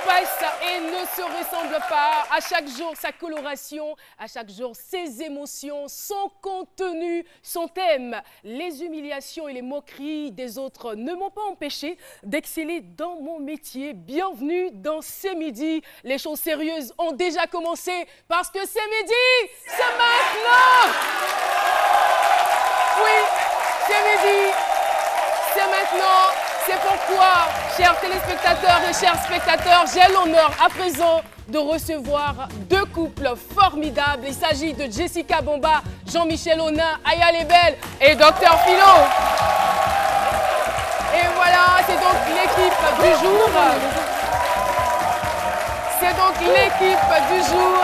passe et ne se ressemble pas. À chaque jour, sa coloration, à chaque jour, ses émotions, son contenu, son thème. Les humiliations et les moqueries des autres ne m'ont pas empêché d'exceller dans mon métier. Bienvenue dans C'est Midi. Les choses sérieuses ont déjà commencé parce que c'est midi, c'est maintenant. Oui, c'est midi, c'est maintenant. C'est pourquoi, chers téléspectateurs et chers spectateurs, j'ai l'honneur à présent de recevoir deux couples formidables. Il s'agit de Jessica Bomba, Jean-Michel Honin, Aya Lebel et Dr Philo. Et voilà, c'est donc l'équipe du jour. C'est donc l'équipe du jour.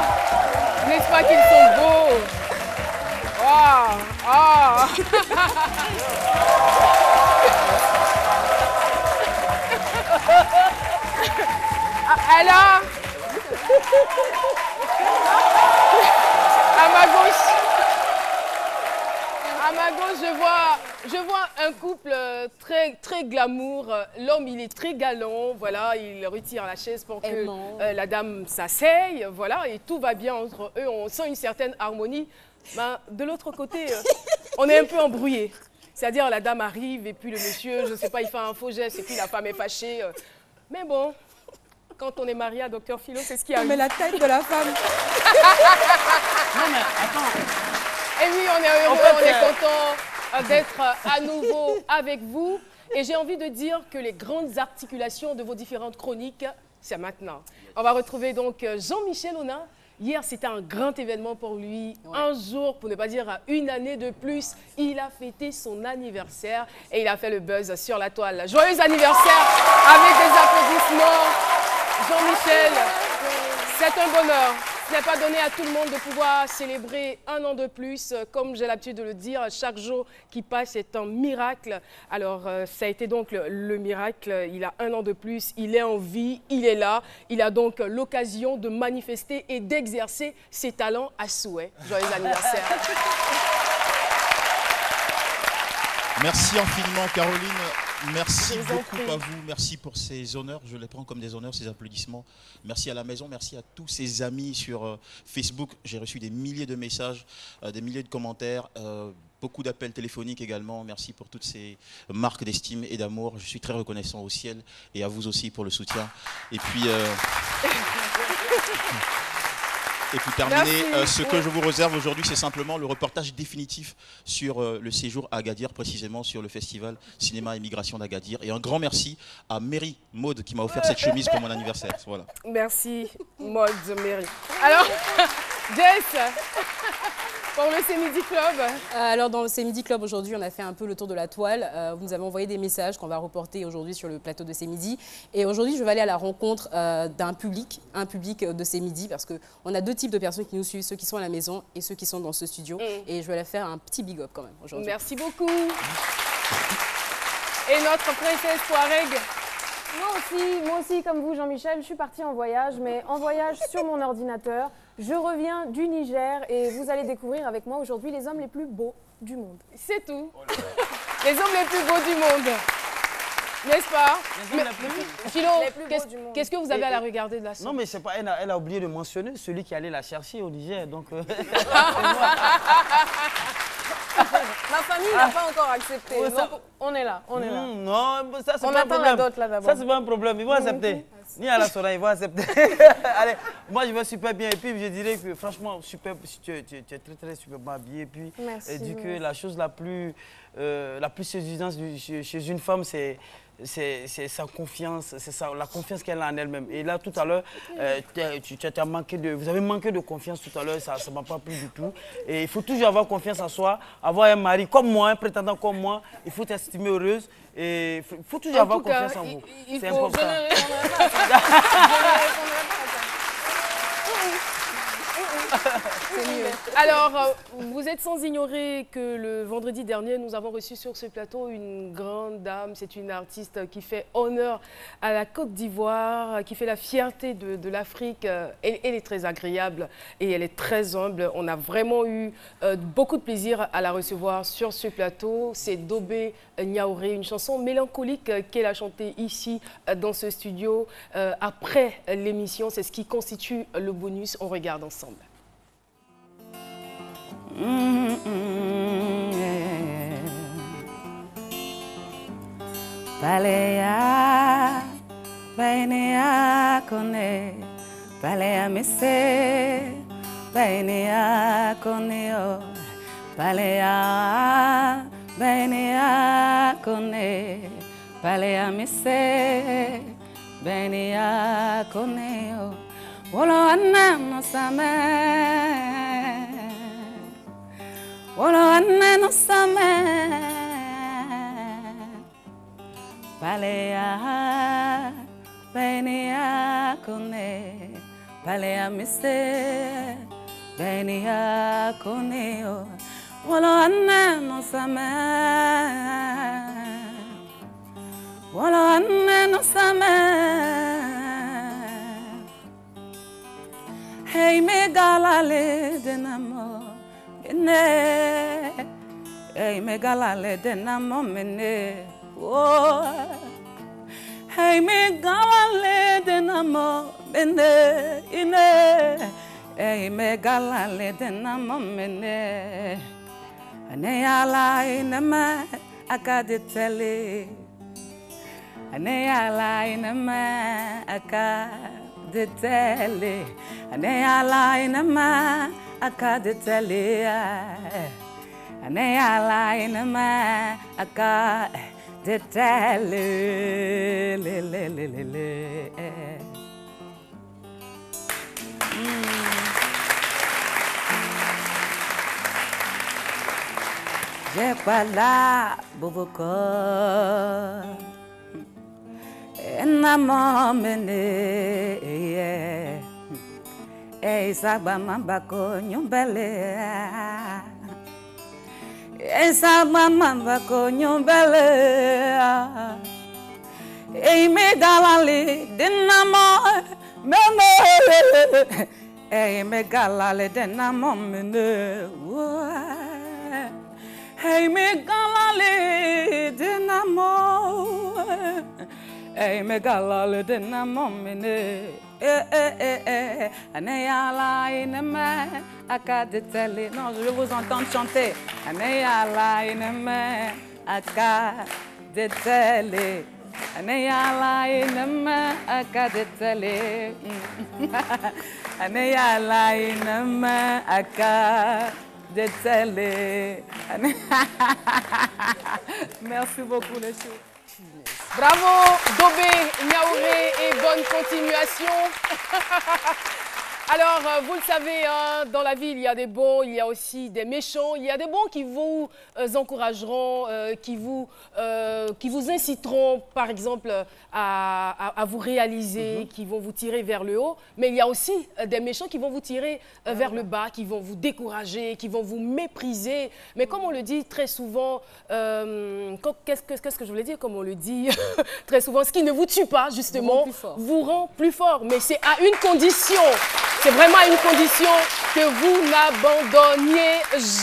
N'est-ce pas qu'ils sont beaux? Oh, oh. Elle a à ma gauche, je vois un couple très glamour. L'homme, il est très galant, voilà, il retire la chaise pour que la dame s'asseye, voilà, et tout va bien entre eux. On sent une certaine harmonie. Ben, de l'autre côté, on est un peu embrouillé. C'est-à-dire, la dame arrive et puis le monsieur, je ne sais pas, il fait un faux geste et puis la femme est fâchée. Mais bon, quand on est marié à Dr Philo, c'est ce qui arrive. Mais la tête de la femme. Non mais attends. Et oui, on est heureux, on est content d'être à nouveau avec vous. Et j'ai envie de dire que les grandes articulations de vos différentes chroniques, c'est maintenant. On va retrouver donc Jean-Michel Honin. Hier, c'était un grand événement pour lui. Ouais. Un jour, pour ne pas dire une année de plus, il a fêté son anniversaire et il a fait le buzz sur la toile. Joyeux anniversaire avec des applaudissements. Jean-Michel, c'est un bonheur. Ce n'est pas donné à tout le monde de pouvoir célébrer un an de plus. Comme j'ai l'habitude de le dire, chaque jour qui passe est un miracle. Alors, ça a été donc le miracle. Il a un an de plus, il est en vie, il est là. Il a donc l'occasion de manifester et d'exercer ses talents à souhait. Joyeux anniversaire. Merci infiniment, Caroline. Merci beaucoup à vous. Merci pour ces honneurs. Je les prends comme des honneurs, ces applaudissements. Merci à la maison. Merci à tous ces amis sur Facebook. J'ai reçu des milliers de messages, des milliers de commentaires, beaucoup d'appels téléphoniques également. Merci pour toutes ces marques d'estime et d'amour. Je suis très reconnaissant au ciel et à vous aussi pour le soutien. Et puis... Et pour terminer, ce que je vous réserve aujourd'hui, c'est simplement le reportage définitif sur le séjour à Agadir, précisément sur le festival Cinéma et Migration d'Agadir. Et un grand merci à Mary Maud qui m'a offert cette chemise pour mon anniversaire. Voilà. Merci Maud, Mary. Alors, Jess, pour le C'est Midi Club. Alors dans le C'est Midi Club aujourd'hui, on a fait un peu le tour de la toile. Vous nous avez envoyé des messages qu'on va reporter aujourd'hui sur le plateau de C'est Midi. Et aujourd'hui, je vais aller à la rencontre d'un public, de C'est Midi, parce qu'on a deux types de personnes qui nous suivent, ceux qui sont à la maison et ceux qui sont dans ce studio. Et je vais leur faire un petit big up quand même aujourd'hui. Merci beaucoup. Et notre princesse Touareg. Moi aussi, comme vous, Jean-Michel, je suis partie en voyage, mais en voyage sur mon ordinateur. Je reviens du Niger et vous allez découvrir avec moi aujourd'hui les hommes les plus beaux du monde. C'est tout. Les hommes les plus beaux du monde. N'est-ce pas? Philo, qu'est-ce que vous avez à la regarder de la sorte? Non, mais c'est pas, elle a oublié de mentionner celui qui allait la chercher au Niger. Donc, ma famille n'a pas encore accepté. Ouais, donc on est là, on est là. Non, ça c'est on pas un attend problème. la dot là d'abord. Ça c'est pas un problème, ils vont accepter. Ni à la Sora, ils vont accepter. Allez, moi je vais super bien et puis je dirais que franchement, super, tu es très superbement habillée. Et puis, merci. Que la chose la plus séduisante chez une femme, c'est sa confiance, c'est la confiance qu'elle a en elle-même. Et là, tout à l'heure, vous avez manqué de confiance tout à l'heure, ça ne m'a pas plu du tout. Et il faut toujours avoir confiance en soi, avoir un mari comme moi, un prétendant comme moi. Il faut t'estimer heureuse et il faut toujours avoir confiance en vous. C'est important. C'est mieux. Alors, vous êtes sans ignorer que le vendredi dernier, nous avons reçu sur ce plateau une grande dame. C'est une artiste qui fait honneur à la Côte d'Ivoire, qui fait la fierté de l'Afrique. Elle est très agréable et elle est très humble. On a vraiment eu beaucoup de plaisir à la recevoir sur ce plateau. C'est Dobé Niaouré, une chanson mélancolique qu'elle a chantée ici dans ce studio. Après l'émission, c'est ce qui constitue le bonus. On regarde ensemble. Balea, bainea kone, balea mise, bainea koneo, balea, bainea kone, balea mise, bainea koneo, wolo anna no same, wolo anna no same. Balea, bainea kone, balea mise, bainea koneo, wolo anna no same, wolo anna no same. Hey me galale denamo mene, hey me galale denamo mene. Oh, hey me galale de namo mene ine, hey me galale de namo mene, ane ala ine me akade tele, ane ala ine me akade tele, ane ala ine me akade tele, ane ala ine me akade le le le le le le. J'ai pas la boubouko, enamo mene, eh saba mambako nyumbele. Esa mama konyo bele, ei me galale denamo mene, ei me galale denamo mene, ei me galale denamo, ei me galale denamo mene. Aneyala ineme akade tele. Non, je veux vous entendre chanter. Aneyala ineme akade tele. Aneyala ineme akade tele. Aneyala ineme akade tele. Merci beaucoup les filles. Bravo Dobé Niaouré et bonne continuation. Alors, vous le savez, hein, dans la vie, il y a des bons, il y a aussi des méchants. Il y a des bons qui vous encourageront, qui vous inciteront, par exemple, à vous réaliser, qui vont vous tirer vers le haut. Mais il y a aussi des méchants qui vont vous tirer vers le bas, qui vont vous décourager, qui vont vous mépriser. Mais comme on le dit très souvent, qu'est-ce que je voulais dire? Comme on le dit très souvent, ce qui ne vous tue pas, justement, vous rend plus fort. Mais c'est à une condition. C'est vraiment une condition que vous n'abandonniez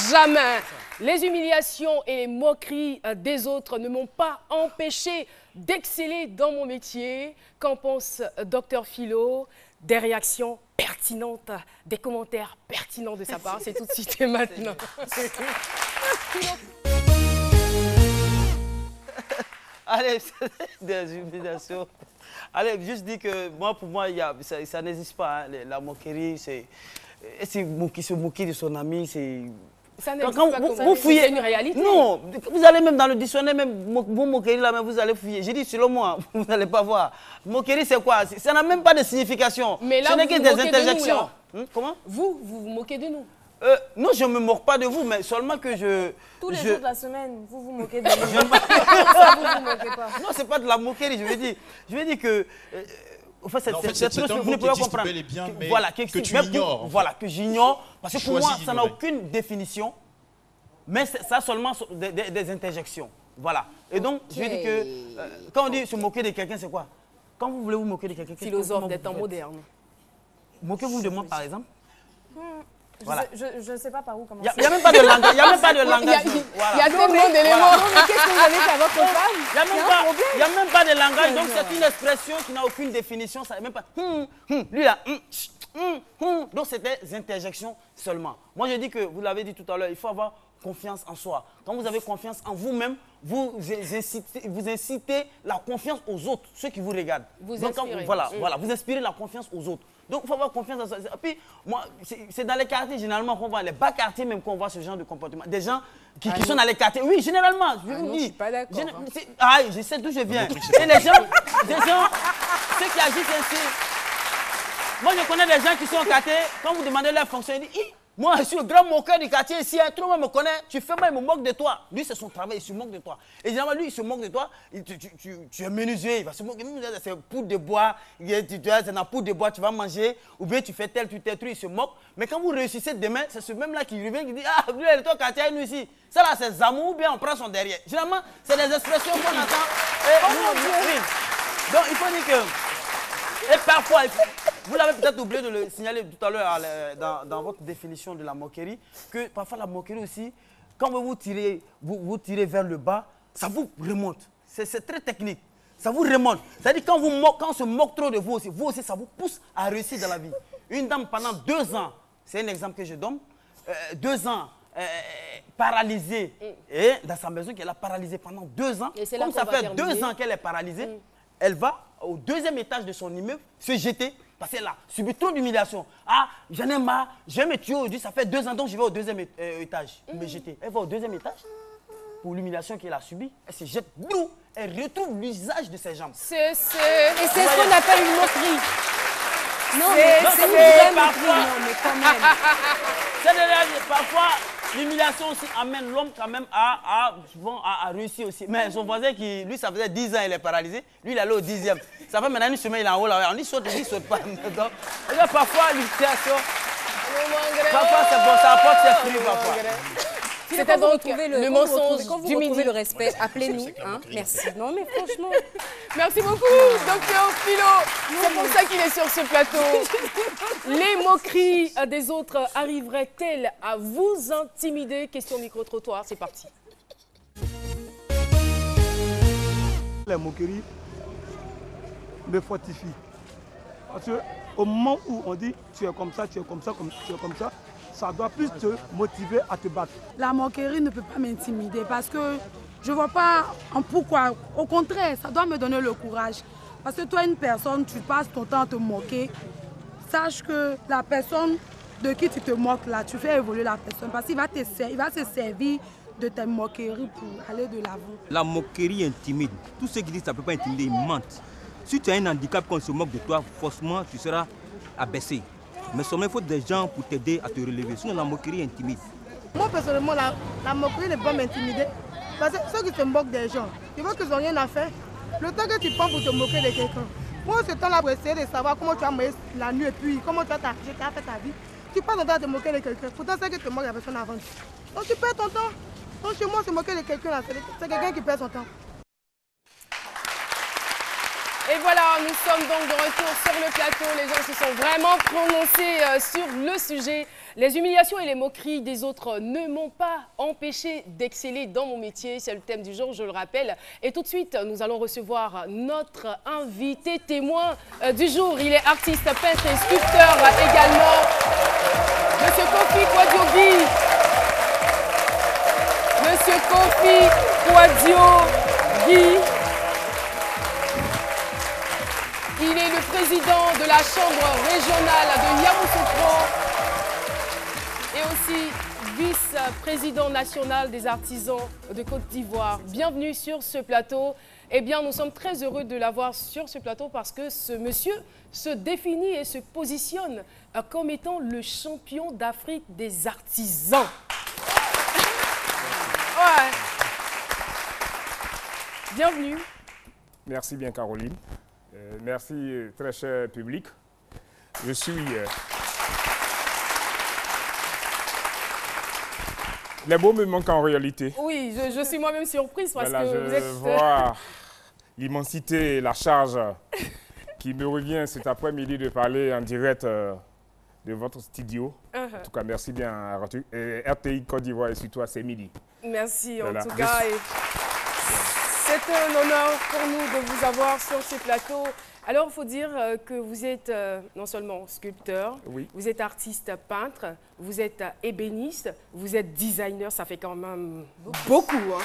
jamais. Les humiliations et les moqueries des autres ne m'ont pas empêché d'exceller dans mon métier. Qu'en pense Dr Philo? Des réactions pertinentes, des commentaires pertinents de sa part. C'est tout de suite et maintenant. Allez, des humiliations. Allez, juste dire que moi, pour moi, ça n'existe pas. Hein. La moquerie, c'est se moquer de son ami, c'est... Ça n'existe pas comme ça, c'est une réalité. Non, vous allez même dans le dictionnaire, même vous moquerie là, même vous allez fouiller. J'ai dit, selon moi, vous n'allez pas voir. Moquerie, c'est quoi? Ça n'a même pas de signification. Mais là, ce n'est que des interjections. Comment? Vous vous moquez de nous. Non, je ne me moque pas de vous, mais seulement que je... Tous les jours de la semaine, vous vous moquez de nous. Ça, vous vous moquez pas. Non, ce n'est pas de la moquerie, je veux dire que... En fait, c'est un mot qui existe bel et bien, mais voilà, que tu ignores. Voilà, que j'ignore. Parce que pour moi, ça n'a d'ignorer. aucune définition. Mais ça seulement des interjections. Voilà. Et donc, je dis que quand on dit se moquer de quelqu'un, c'est quoi? Quand vous voulez vous moquer de quelqu'un, Philosophe des temps modernes. Moquez-vous de moi, par exemple. Voilà. Je ne sais pas par où commencer. Il n'y a même pas de langage. Il n'y a même pas de langage. Il y a tellement d'éléments. Qu'est-ce que vous avez fait à votre femme? Il n'y a même pas de langage. Donc, c'est une expression qui n'a aucune définition. Ça même pas. Lui, là. Donc, c'est des interjections seulement. Moi, je dis que, vous l'avez dit tout à l'heure, il faut avoir confiance en soi. Quand vous avez confiance en vous-même, vous incitez la confiance aux autres, ceux qui vous regardent. Vous Donc, inspirez. voilà, vous inspirez la confiance aux autres. Donc, il faut avoir confiance en soi. Et puis, moi, c'est dans les quartiers, généralement, qu'on voit, les bas quartiers, même qu'on voit ce genre de comportement. Des gens qui sont dans les quartiers. Oui, généralement, je vous non, dis. je suis pas d'accord. Je sais d'où je viens. Et les gens, ceux qui agissent ainsi. Moi, je connais des gens qui sont au quartier, quand vous demandez leur fonction, ils disent, moi, je suis le grand moqueur du quartier ici, tout le monde me connaît, tu fais mal, il me moque de toi. Lui, c'est son travail, il se moque de toi. Et généralement, lui, il se moque de toi, tu es menuisier, il va se moquer. C'est poudre de bois, c'est dans la poudre de bois, tu vas manger, ou bien tu fais tel truc, il se moque. Mais quand vous réussissez demain, c'est ce même-là qui revient, qui dit, ah, lui, elle est au quartier, nous ici. Ça là, c'est Zamou, ou bien on prend son derrière. Généralement, c'est des expressions qu'on entend. Donc, il faut dire que, et parfois, vous l'avez peut-être oublié de le signaler tout à l'heure dans votre définition de la moquerie, que parfois la moquerie aussi, quand vous tirez vers le bas, ça vous remonte. C'est très technique. Ça vous remonte. C'est-à-dire quand on se moque trop de vous aussi, ça vous pousse à réussir dans la vie. Une dame pendant 2 ans, c'est un exemple que je donne, 2 ans, paralysée, et dans sa maison qu'elle a paralysée pendant 2 ans, comme ça fait 2 ans qu'elle est paralysée, elle va au 2e étage de son immeuble se jeter. Parce qu'elle a subi trop d'humiliation. Ah, j'en ai marre, j'ai mes tuyaux aujourd'hui, ça fait 2 ans, donc je vais au 2e étage me jeter. Elle va au 2e étage pour l'humiliation qu'elle a subie. Elle se jette, blou, elle retrouve l'usage de ses jambes. Et c'est ce qu'on appelle une moquerie. Non, c'est une vraie moquerie, parfois, non, mais quand même. Parfois, l'humiliation aussi amène l'homme quand même à réussir aussi. Mais son voisin, lui, ça faisait 10 ans, il est paralysé. Lui, il est allé au 10e. Ça fait maintenant une semaine, il est en haut là. On dit saute, il saute pas. Donc, et là, parfois, l'utilisation, parfois, c'est bon, ça apporte ses fruits parfois. C'était donc le mensonge Quand vous du midi. retrouvez le respect, appelez-nous. Hein. Merci. Non, mais franchement. Merci beaucoup, docteur Philo. C'est pour ça qu'il est sur ce plateau. Les moqueries des autres arriveraient-elles à vous intimider? Question micro-trottoir, c'est parti. Les moqueries me fortifient. Parce qu'au moment où on dit tu es comme ça, tu es comme ça, tu es comme ça, ça doit plus te motiver à te battre. La moquerie ne peut pas m'intimider parce que je ne vois pas en pourquoi. Au contraire, ça doit me donner le courage. Parce que toi, une personne, tu passes ton temps à te moquer. Sache que la personne de qui tu te moques là, tu fais évoluer la personne. Parce qu'il va se servir de tes moqueries pour aller de l'avant. La moquerie intimide. Tous ceux qui disent que ça ne peut pas intimider, ils mentent. Si tu as un handicap, qu'on se moque de toi, forcément, tu seras abaissé. Mais seulement il faut des gens pour t'aider à te relever. Sinon, la moquerie intimide. Moi, personnellement, la moquerie ne peut pas m'intimider. Parce que ceux qui se moquent des gens, ils voient qu'ils n'ont rien à faire. Le temps que tu prends pour te moquer de quelqu'un, moi, ce temps-là, pour essayer de savoir comment tu as mangé la nuit et puis comment tu as fait ta vie, tu passes ton temps à te moquer de quelqu'un. Pourtant, c'est que tu te moques de la personne avant. Donc, tu perds ton temps. Donc, chez moi, se moquer de quelqu'un, c'est quelqu'un qui perd son temps. Et voilà, nous sommes donc de retour sur le plateau. Les gens se sont vraiment prononcés sur le sujet. Les humiliations et les moqueries des autres ne m'ont pas empêché d'exceller dans mon métier. C'est le thème du jour, je le rappelle. Et tout de suite, nous allons recevoir notre invité témoin du jour. Il est artiste, peintre et sculpteur également. Monsieur Kofi Kwadiogi. Monsieur Kofi Kwadiogi. Il est le président de la chambre régionale de Yamoussoukro et aussi vice-président national des artisans de Côte d'Ivoire. Bienvenue sur ce plateau. Eh bien, nous sommes très heureux de l'avoir sur ce plateau parce que ce monsieur se définit et se positionne comme étant le champion d'Afrique des artisans. Ouais. Bienvenue. Merci bien, Caroline. Merci, très cher public. Je suis... Les mots me manquent en réalité. Oui, je suis moi-même surprise parce voilà, que vous êtes... Je vois l'immensité, la charge qui me revient cet après-midi de parler en direct de votre studio. En tout cas, merci bien à RTI Côte d'Ivoire et surtout à C'est Midi. Merci voilà. En tout cas. C'est un honneur pour nous de vous avoir sur ce plateau. Alors, il faut dire que vous êtes non seulement sculpteur, oui. Vous êtes artiste peintre, vous êtes ébéniste, vous êtes designer, ça fait quand même beaucoup. Hein.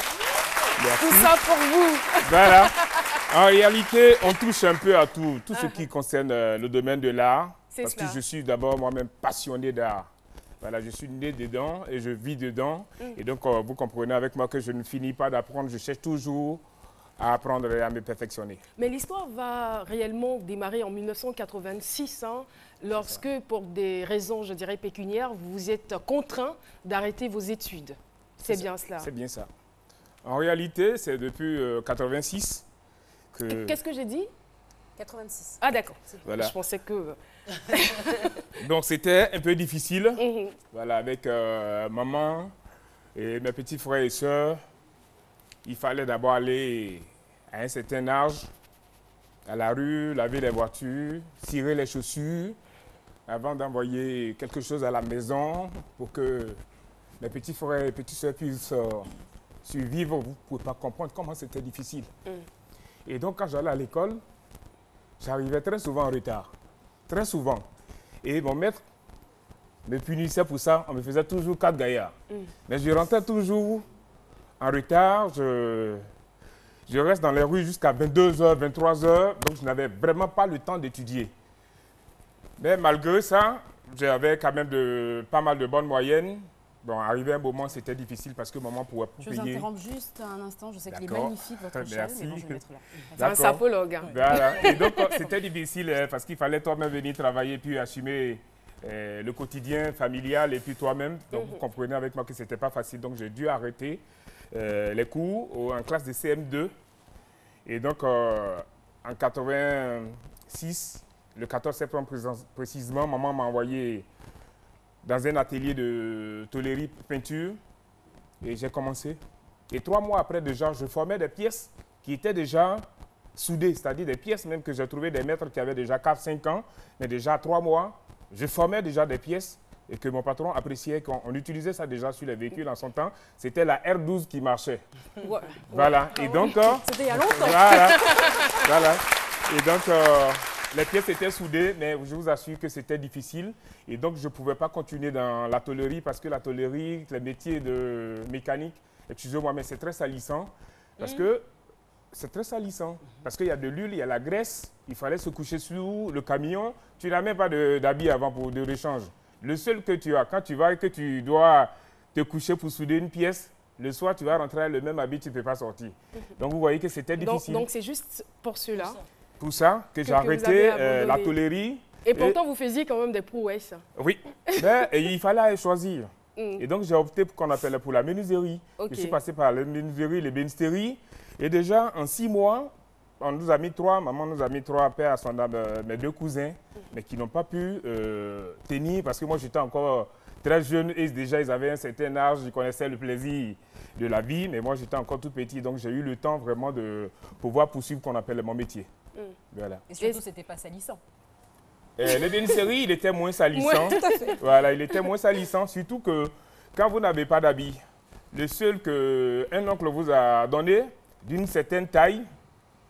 Tout ça pour vous. Voilà. En réalité, on touche un peu à tout ce qui concerne le domaine de l'art. Parce que je suis d'abord moi-même passionné d'art. Voilà, je suis né dedans et je vis dedans. Et donc, vous comprenez avec moi que je ne finis pas d'apprendre, je cherche toujours à apprendre et à me perfectionner. Mais l'histoire va réellement démarrer en 1986, hein, lorsque, pour des raisons, je dirais, pécuniaires, vous êtes contraint d'arrêter vos études. C'est bien cela? C'est bien ça. En réalité, c'est depuis 1986 que... Qu'est-ce que j'ai dit? 86. Ah d'accord. Voilà. Je pensais que... Donc c'était un peu difficile. Voilà, avec maman et mes petits frères et sœurs. Il fallait d'abord aller à un certain âge à la rue, laver les voitures, cirer les chaussures, avant d'envoyer quelque chose à la maison pour que mes petits frères et petites sœurs puissent survivre. Vous ne pouvez pas comprendre comment c'était difficile. Et donc quand j'allais à l'école, j'arrivais très souvent en retard. Très souvent. Et mon maître me punissait pour ça. On me faisait toujours 4 gaillards. Mais je rentrais toujours en retard. Je reste dans les rues jusqu'à 22h, 23h. Donc, je n'avais vraiment pas le temps d'étudier. Mais malgré ça, j'avais quand même pas mal de bonnes moyennes. Bon, arrivé un moment, c'était difficile parce que maman ne pouvait pas payer. Je vous interromps juste un instant. Je sais qu'il est magnifique, votre châle, mais bon, je vais mettre là. C'est un sapologue. Voilà. Et donc, c'était difficile parce qu'il fallait toi-même venir travailler puis assumer le quotidien familial et puis toi-même. Donc, vous comprenez avec moi que ce n'était pas facile. Donc, j'ai dû arrêter les cours en classe de CM2. Et donc, en 86, le 14 septembre précisément, maman m'a envoyé dans un atelier de tôlerie peinture et j'ai commencé. Et 3 mois après, déjà, je formais des pièces qui étaient déjà soudées, c'est-à-dire des pièces même que j'ai trouvé des maîtres qui avaient déjà 4-5 ans, mais déjà 3 mois, je formais déjà des pièces et que mon patron appréciait. On utilisait ça déjà sur les véhicules en son temps. C'était la R12 qui marchait. Ouais. Voilà. Et donc... C'était il y a longtemps. Voilà. Voilà. Et donc... les pièces étaient soudées, mais je vous assure que c'était difficile. Et donc, je ne pouvais pas continuer dans la tôlerie parce que la tôlerie, les métiers de mécanique, excusez-moi, mais c'est très salissant. Parce que c'est très salissant. Parce qu'il y a de l'huile, il y a la graisse. Il fallait se coucher sous le camion. Tu n'as même pas d'habits avant pour de rechange. Le seul que tu as, quand tu vas et que tu dois te coucher pour souder une pièce, le soir, tu vas rentrer avec le même habit, tu ne peux pas sortir. Donc, vous voyez que c'était difficile. Donc, c'est juste pour cela. Pour ça que j'ai arrêté la tôlerie. Et pourtant, vous faisiez quand même des prouesses. Oui, mais il fallait choisir. Et donc, j'ai opté pour qu'on appelle pour la menuiserie. Je suis passé par la menuiserie, l'ébénisterie. Et déjà, en 6 mois, on nous a mis 3, maman nous a mis 3 pères à son âme, mes 2 cousins, mais qui n'ont pas pu tenir parce que moi, j'étais encore très jeune et déjà, ils avaient un certain âge, ils connaissaient le plaisir de la vie, mais moi, j'étais encore tout petit, donc j'ai eu le temps vraiment de pouvoir poursuivre ce qu'on appelle mon métier. Voilà. Et surtout, c'était pas salissant. L'ébénisterie, il était moins salissant. Ouais, tout à fait. Voilà, il était moins salissant, surtout que quand vous n'avez pas d'habit, le seul qu'un oncle vous a donné, d'une certaine taille,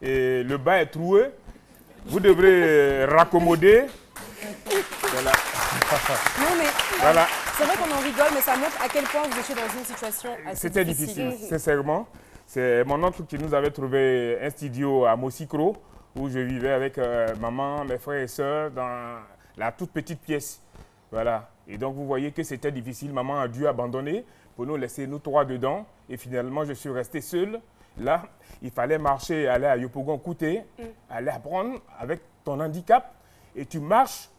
et le bas est troué, vous devrez raccommoder. Voilà. Non, mais voilà. C'est vrai qu'on en rigole, mais ça montre à quel point vous étiez dans une situation assez C'était difficile, sincèrement. C'est mon oncle qui nous avait trouvé un studio à Mossicro, où je vivais avec maman, mes frères et sœurs, dans la toute petite pièce. Voilà. Et donc, vous voyez que c'était difficile. Maman a dû abandonner pour nous laisser nous 3 dedans. Et finalement, je suis resté seul. Là, il fallait marcher, aller à Yopougon-Kouté, aller apprendre avec ton handicap. Et tu marches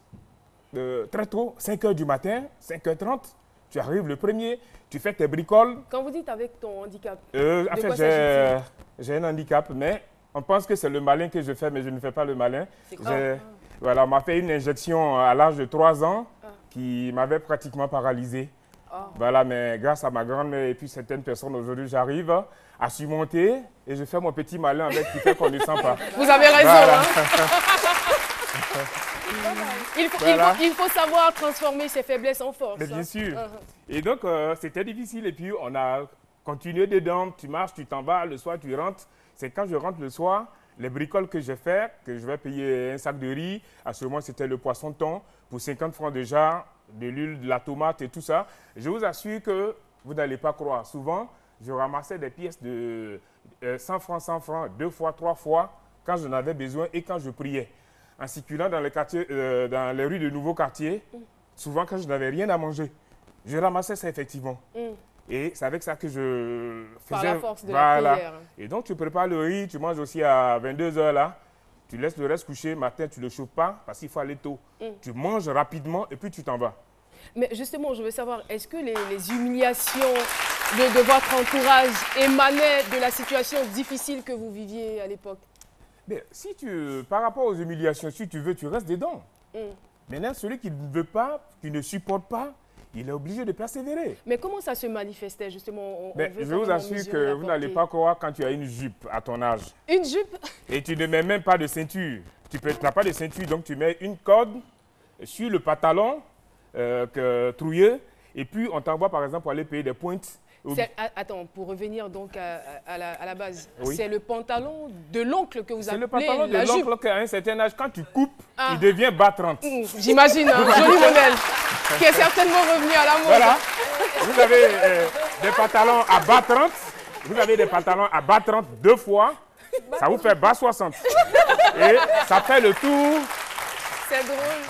très tôt, 5 h du matin, 5h30. Tu arrives le premier, tu fais tes bricoles. Quand vous dites avec ton handicap, en fait, j'ai un handicap, mais On pense que c'est le malin que je fais, mais je ne fais pas le malin. Voilà, on m'a fait une injection à l'âge de 3 ans qui m'avait pratiquement paralysé. Voilà, mais grâce à ma grand-mère et puis certaines personnes, aujourd'hui, j'arrive à surmonter et je fais mon petit malin avec qui fait qu'on ne sent pas. Vous avez raison. Voilà. Hein. Il faut savoir transformer ses faiblesses en force. Mais bien sûr. Et donc, c'était difficile. Et puis, on a continué dedans. Tu marches, tu t'en vas. Le soir, tu rentres. C'est quand je rentre le soir, les bricoles que j'ai fait, que je vais payer un sac de riz. À ce moment, c'était le poisson thon pour 50 francs déjà, de l'huile, de la tomate et tout ça. Je vous assure que vous n'allez pas croire. Souvent, je ramassais des pièces de 100 francs, 2 fois, 3 fois, quand j'en avais besoin et quand je priais. En circulant dans les quartiers, dans les rues de nouveaux quartiers, souvent quand je n'avais rien à manger, je ramassais ça effectivement. Et c'est avec ça que je faisais... Par la force de la prière. Et donc tu prépares le riz, tu manges aussi à 22 h là, tu laisses le reste coucher, matin tu ne le chauffes pas parce qu'il faut aller tôt. Tu manges rapidement et puis tu t'en vas. Mais justement, je veux savoir, est-ce que les humiliations de votre entourage émanaient de la situation difficile que vous viviez à l'époque? Si par rapport aux humiliations, si tu veux, tu restes dedans. Maintenant, celui qui ne veut pas, qui ne supporte pas, il est obligé de persévérer. Mais comment ça se manifestait justement? Je vous assure que vous n'allez pas croire quand tu as une jupe à ton âge. Une jupe? Et tu ne mets même pas de ceinture. Tu n'as pas de ceinture, donc tu mets une corde sur le pantalon trouillé, et puis on t'envoie par exemple pour aller payer des pointes. Attends, pour revenir donc à la base, oui. C'est le pantalon de l'oncle que vous appelez la jupe. C'est le pantalon de l'oncle qu'à un certain âge, quand tu coupes, il devient bas 30. J'imagine, un joli modèle, qui est certainement revenu à la mode. Voilà, vous avez des pantalons à bas 30, vous avez des pantalons à bas 30 2 fois, ça vous fait bas 60. Et ça fait le tour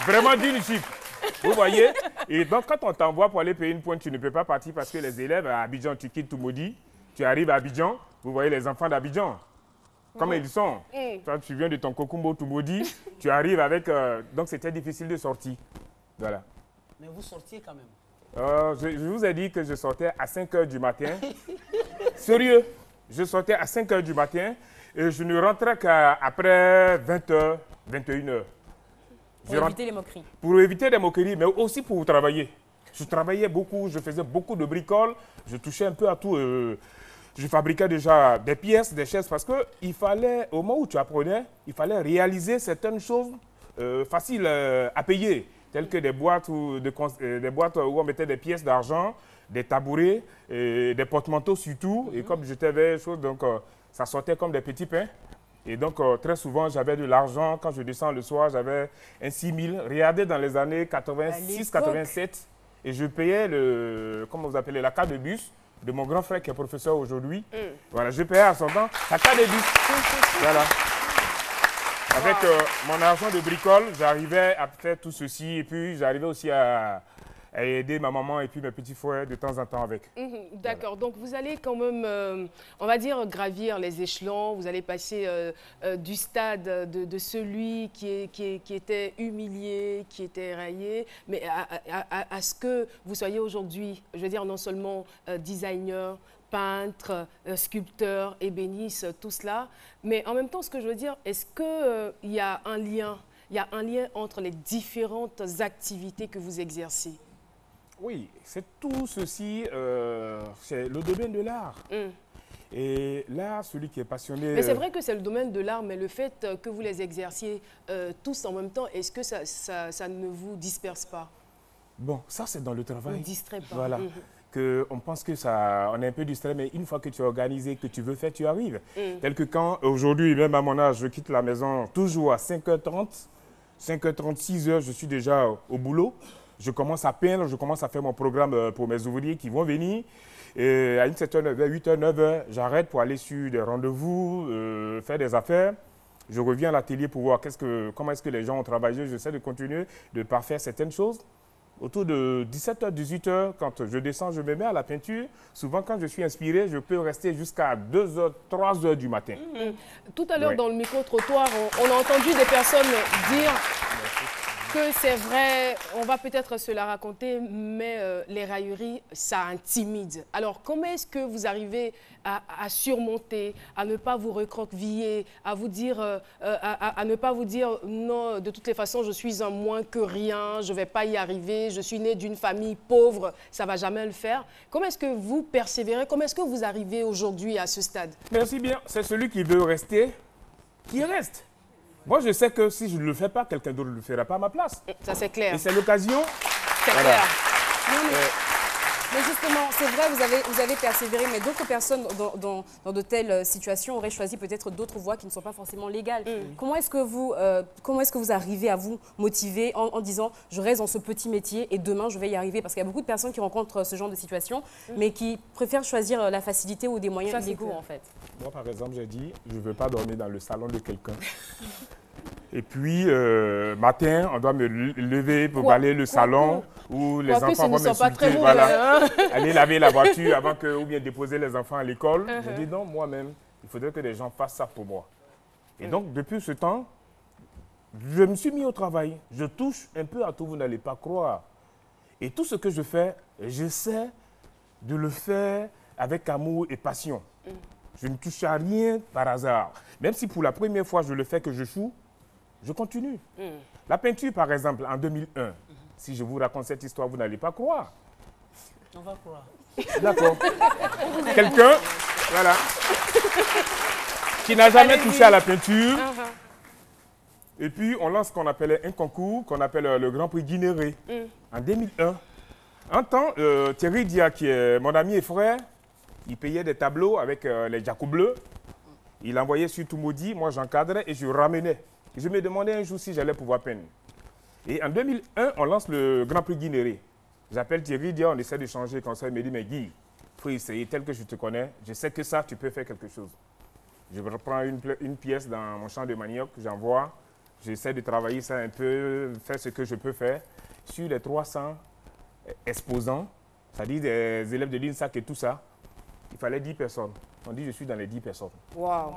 vraiment d'une jupe. Vous voyez? Et donc, quand on t'envoie pour aller payer une pointe, tu ne peux pas partir parce que les élèves à Abidjan, tu quittes Toumoudi, tu arrives à Abidjan, vous voyez les enfants d'Abidjan, comme ils sont. Toi, tu viens de ton Kokumbo Toumoudi, tu arrives avec... donc, c'était difficile de sortir. Voilà. Mais vous sortiez quand même? Je vous ai dit que je sortais à 5 h du matin. Sérieux, je sortais à 5 h du matin et je ne rentrais qu'après 20 h, 21 h. Pour éviter les moqueries. Pour éviter les moqueries, mais aussi pour travailler. Je travaillais beaucoup, je faisais beaucoup de bricoles, je touchais un peu à tout. Je fabriquais déjà des pièces, des chaises, parce qu'il fallait, au moment où tu apprenais, il fallait réaliser certaines choses faciles à payer, telles que des boîtes, des boîtes où on mettait des pièces d'argent, des tabourets, des porte-manteaux surtout. Et comme j'étais vers les choses, donc ça sortait comme des petits pains. Et donc, très souvent, j'avais de l'argent. Quand je descends le soir, j'avais un 6 000. Regardez dans les années 86-87. Et je payais comment vous appelez, la carte de bus de mon grand frère qui est professeur aujourd'hui. Voilà, je payais à son temps la carte de bus. Voilà. Avec mon argent de bricole, j'arrivais à faire tout ceci. Et puis, j'arrivais aussi à aider ma maman et puis mes petits frères de temps en temps avec. D'accord, donc vous allez quand même, on va dire, gravir les échelons, vous allez passer du stade de celui qui était humilié, qui était raillé, mais à ce que vous soyez aujourd'hui, je veux dire, non seulement designer, peintre, sculpteur, ébéniste, tout cela, mais en même temps, ce que je veux dire, est-ce qu'il y a un lien? Il y a un lien entre les différentes activités que vous exercez? Oui, c'est tout ceci, c'est le domaine de l'art. Et là, celui qui est passionné... Mais c'est vrai que c'est le domaine de l'art, mais le fait que vous les exerciez tous en même temps, est-ce que ça ne vous disperse pas? Bon, ça c'est dans le travail. Ne distrait pas. Voilà. On pense que on est un peu distrait, mais une fois que tu es organisé, que tu veux faire, tu arrives. Tel que quand, aujourd'hui, même à mon âge, je quitte la maison toujours à 5h30, 5h30, 6h, je suis déjà au boulot. Je commence à peindre, je commence à faire mon programme pour mes ouvriers qui vont venir. Et à une certaine heure, 8h, 9h, j'arrête pour aller sur des rendez-vous, faire des affaires. Je reviens à l'atelier pour voir comment est-ce que les gens ont travaillé. J'essaie de continuer de parfaire certaines choses. Autour de 17h, 18h, quand je descends, je me mets à la peinture. Souvent, quand je suis inspiré, je peux rester jusqu'à 2h, 3h du matin. Tout à l'heure, dans le micro-trottoir, on a entendu des personnes dire que c'est vrai, on va peut-être se la raconter, mais les railleries, ça intimide. Alors, comment est-ce que vous arrivez à surmonter, à ne pas vous recroqueviller, à vous dire, à ne pas vous dire non, de toutes les façons, je suis un moins que rien, je ne vais pas y arriver, je suis né d'une famille pauvre, ça ne va jamais le faire. Comment est-ce que vous persévérez? Comment est-ce que vous arrivez aujourd'hui à ce stade? Merci bien. C'est celui qui veut rester, qui reste. Moi, je sais que si je ne le fais pas, quelqu'un d'autre ne le fera pas à ma place. Ça, c'est clair. Et c'est l'occasion. C'est clair. Mais justement, c'est vrai, vous avez persévéré, mais d'autres personnes dans de telles situations auraient choisi peut-être d'autres voies qui ne sont pas forcément légales. Comment est-ce que vous arrivez à vous motiver en disant « je reste dans ce petit métier et demain je vais y arriver » Parce qu'il y a beaucoup de personnes qui rencontrent ce genre de situation, mais qui préfèrent choisir la facilité ou des moyens illégaux en fait. Moi, par exemple, j'ai dit « je ne veux pas dormir dans le salon de quelqu'un ». Et puis, matin, on doit me lever pour balayer le salon où les enfants vont m'insulter. Voilà. Aller laver la voiture avant que, ou bien déposer les enfants à l'école. Je dis non, moi-même, il faudrait que les gens fassent ça pour moi. Et donc, depuis ce temps, je me suis mis au travail. Je touche un peu à tout, vous n'allez pas croire. Et tout ce que je fais, j'essaie de le faire avec amour et passion. Je ne touche à rien par hasard. Même si pour la première fois, je le fais que je choue, je continue. La peinture, par exemple, en 2001, si je vous raconte cette histoire, vous n'allez pas croire. On va croire. D'accord. Quelqu'un, voilà, qui n'a jamais touché à la peinture. Et puis, on lance ce qu'on appelait un concours, qu'on appelle le Grand Prix Guinéré, en 2001. Un temps, Thierry Dia, qui est mon ami et frère, il payait des tableaux avec les jacos bleus. Il envoyait sur Toumoudi, moi j'encadrais et je ramenais. Je me demandais un jour si j'allais pouvoir peindre. Et en 2001, on lance le Grand Prix Guinéré. J'appelle Thierry Dia, on essaie de changer comme ça. Il me dit, mais Guy, il faut essayer tel que je te connais. Je sais que ça, tu peux faire quelque chose. Je reprends une pièce dans mon champ de manioc, j'envoie. J'essaie de travailler ça un peu, faire ce que je peux faire. Sur les 300 exposants, c'est-à-dire des élèves de l'INSAC et tout ça, il fallait 10 personnes. On dit, je suis dans les 10 personnes. Waouh.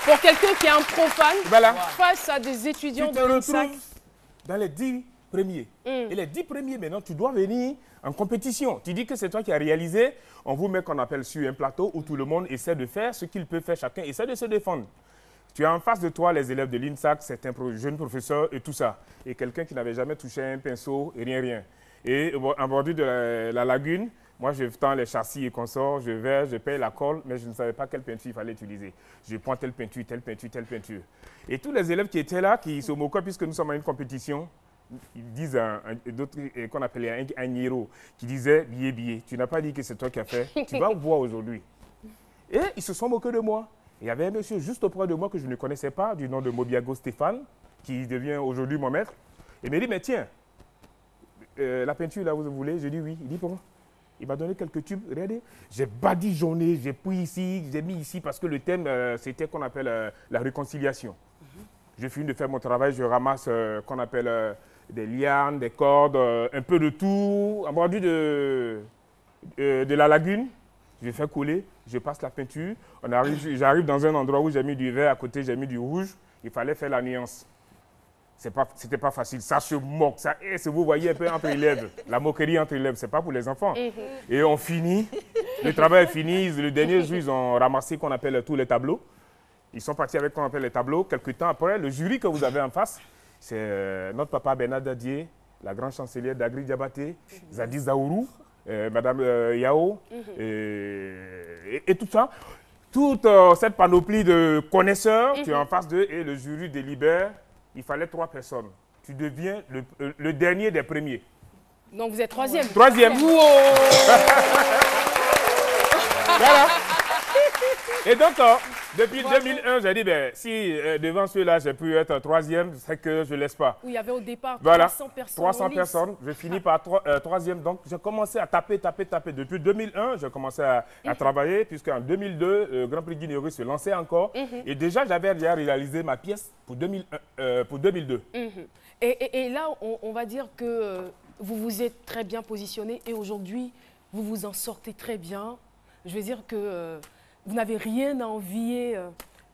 Pour quelqu'un qui est un profane, face à des étudiants de l'INSAC, dans les 10 premiers. Et les 10 premiers, maintenant, tu dois venir en compétition. Tu dis que c'est toi qui as réalisé. On vous met qu'on appelle sur un plateau où tout le monde essaie de faire ce qu'il peut faire. Chacun essaie de se défendre. Tu as en face de toi les élèves de l'INSAC, certains jeunes professeurs et tout ça. Et quelqu'un qui n'avait jamais touché un pinceau et rien. Et en bordure de la lagune, moi, je tends les châssis et consorts, je vais, je paye la colle, mais je ne savais pas quelle peinture il fallait utiliser. Je prends telle peinture, telle peinture, telle peinture. Et tous les élèves qui étaient là, qui se moquaient, puisque nous sommes à une compétition, ils disent d'autres qu'on appelait un niro, qui disait billet, tu n'as pas dit que c'est toi qui as fait, tu vas voir aujourd'hui. Et ils se sont moqués de moi. Il y avait un monsieur juste auprès de moi que je ne connaissais pas, du nom de Mobiago Stéphane, qui devient aujourd'hui mon maître. Il m'a dit, mais tiens, la peinture là, vous voulez? Je dis oui. Il dit pourquoi? Il m'a donné quelques tubes. Regardez, j'ai badigeonné, j'ai pris ici, j'ai mis ici, parce que le thème, c'était qu'on appelle la réconciliation. Je finis de faire mon travail, je ramasse qu'on appelle des lianes, des cordes, un peu de tout, en bordure de la lagune. Je fais couler, je passe la peinture. J'arrive dans un endroit où j'ai mis du vert, à côté j'ai mis du rouge. Il fallait faire la nuance. C'était pas facile, ça se moque, ça, et vous voyez un peu entre élèves, la moquerie entre élèves, c'est pas pour les enfants. Et on finit, le travail est fini, le dernier jour, ils ont ramassé qu'on appelle tous les tableaux. Ils sont partis avec qu'on appelle les tableaux. Quelques temps après, le jury que vous avez en face, c'est notre papa Bernard Dadier, la grande chancelière d'Agri Diabaté, Zadi Zaourou, Madame Yao, et tout ça. Toute cette panoplie de connaisseurs, tu es en face d'eux et le jury délibère. Il fallait 3 personnes. Tu deviens le dernier des premiers. Donc vous êtes 3e. 3e. Wow. Voilà. Et donc, depuis 2001, j'ai dit, ben, si devant ceux-là, j'ai pu être 3e, c'est que je ne laisse pas. Où il y avait au départ 300 personnes. 300 personnes. Je finis par 3e. Donc, j'ai commencé à taper. Depuis 2001, j'ai commencé à travailler, puisqu'en 2002, le Grand Prix Guinéré se lançait encore. Et déjà, j'avais réalisé ma pièce pour 2002. Et là, on va dire que vous vous êtes très bien positionné et aujourd'hui, vous vous en sortez très bien. Je veux dire que vous n'avez rien à envier